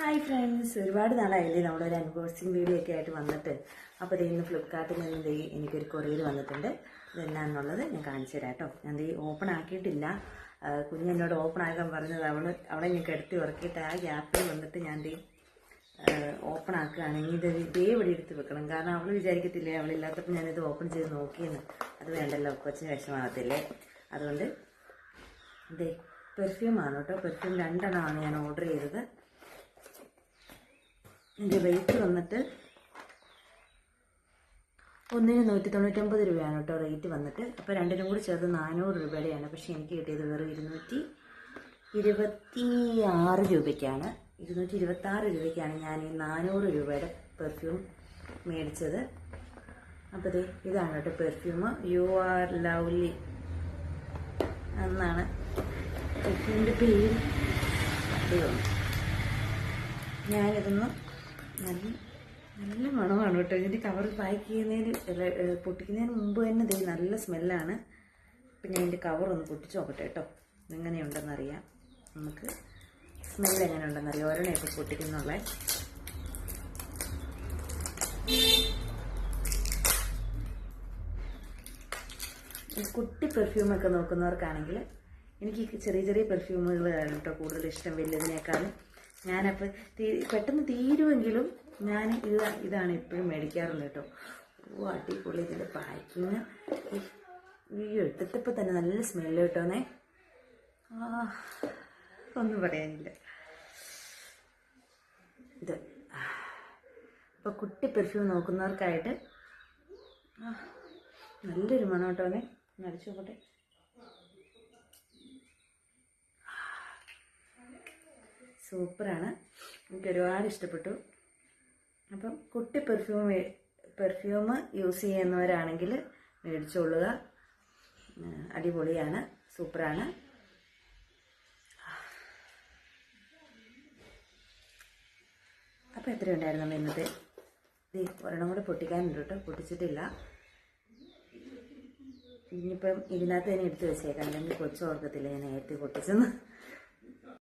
Hi friends, ഒരുപാട് നാളായില്ലേ നമ്മളൊരു unboxing video ഒക്കെ ആയിട്ട് വന്നിട്ട്. അപ്പോൾ ഇത് ഇന്ന് ഫ്ലിപ്കാർട്ടിൽ നിന്ന് എനിക്കൊരു കൊറിയർ വന്നിട്ടുണ്ട്. ഇതെന്നാന്നുള്ളത് ഞാൻ കാണിച്ചു തരാം കേട്ടോ. ഞാൻ ഓപ്പൺ ആക്കിയിട്ടില്ല. കുഞ്ഞെന്നോട് ഓപ്പൺ ആക്കാൻ പറഞ്ഞത് അവളെ ഞാൻ കിടത്തി ഉറക്കിയിട്ട് ആ ഗ്യാപ്പിൽ വന്നിട്ട് ഞാൻ ഓപ്പൺ ആക്കുകയാണെങ്കിൽ ഇത് ഇവിടെ എടുത്ത് വെക്കണം. കാരണം അവൾ വിചാരിക്കത്തില്ലേ അവളില്ലാത്തപ്പോൾ ഞാനിത് ഓപ്പൺ ചെയ്ത് നോക്കിയെന്ന്. അത് വേണ്ടല്ലോ, കൊച്ചിന് വിഷമാകത്തില്ലേ. അതുകൊണ്ട് പെർഫ്യൂമാണ് കേട്ടോ. പെർഫ്യൂം 2 എണ്ണമാണ് ഞാൻ ഓർഡർ ചെയ്തത്. ഇതിൻ്റെ റേറ്റ് വന്നിട്ട് ഒന്നിന് 199 രൂപയാണ് കേട്ടോ റേറ്റ് വന്നിട്ട്. അപ്പോൾ രണ്ടിനും കൂടി ചേർത്ത് 400 രൂപയുടെയാണ്. പക്ഷേ എനിക്ക് കിട്ടിയത് വെറും 226 രൂപയ്ക്കാണ്. 226 രൂപയ്ക്കാണ് ഞാൻ ഈ 400 രൂപയുടെ പെർഫ്യൂം മേടിച്ചത്. അപ്പോൾ ഇതാണ് കേട്ടോ പെർഫ്യൂം. യു ആർ ലവ്ലി എന്നാണ് പെർഫ്യൂമിൻ്റെ പേര്. ഞാനിതൊന്ന് നല്ല മണമാണ് കേട്ടോ. ഇതിൻ്റെ കവർ പാക്ക് ചെയ്യുന്നതിന് പൊട്ടിക്കുന്നതിന് മുമ്പ് തന്നെ നല്ല സ്മെല്ലാണ്. പിന്നെ ഇതിൻ്റെ കവർ ഒന്ന് പൊട്ടിച്ച് നോക്കട്ടെ കേട്ടോ, എങ്ങനെയുണ്ടെന്നറിയാം. നമുക്ക് സ്മെല്ല് എങ്ങനെ ഉണ്ടെന്നറിയാം. ഒരെണ്ണം ഇപ്പോൾ പൊട്ടിക്കുന്നുള്ള കുട്ടി പെർഫ്യൂമൊക്കെ നോക്കുന്നവർക്കാണെങ്കിൽ എനിക്ക് ചെറിയ ചെറിയ പെർഫ്യൂമുകളാണ് കേട്ടോ കൂടുതൽ ഇഷ്ടം വലുതിനേക്കാളും. ഞാനപ്പോൾ പെട്ടെന്ന് തീരുമെങ്കിലും ഞാൻ ഇതാണ് എപ്പോഴും മേടിക്കാറുള്ളത് കേട്ടോ. അടിപൊളി ഇതിൻ്റെ പാക്കിങ്. എടുത്തപ്പോൾ തന്നെ നല്ല സ്മെല്ല് കേട്ടോന്നേ. ഒന്നും പറയാനില്ല. ഇത് അപ്പോൾ കുട്ടി പെർഫ്യൂം നോക്കുന്നവർക്കായിട്ട് നല്ലൊരു മണം കേട്ടോന്നേ. അടിച്ചു നോക്കട്ടെ. സൂപ്പറാണ്, എനിക്ക് ഒരുപാട് ഇഷ്ടപ്പെട്ടു. അപ്പം കുട്ടി പെർഫ്യൂം യൂസ് ചെയ്യുന്നവരാണെങ്കിൽ മേടിച്ചോളുക. അടിപൊളിയാണ്, സൂപ്പറാണ്. അപ്പോൾ എത്രയുണ്ടായിരുന്നു നമ്മൾ ഇന്നത്തെ? ഒരെണ്ണം കൂടെ പൊട്ടിക്കാനുണ്ട് കേട്ടോ, പൊട്ടിച്ചിട്ടില്ല. ഇനിയിപ്പം ഇതിനകത്ത് തന്നെ എടുത്ത് വെച്ചേക്കാം, അല്ലെങ്കിൽ കൊച്ചു ഓർക്കത്തില്ല ഞാൻ നേരത്തെ പൊട്ടിച്ചെന്ന്.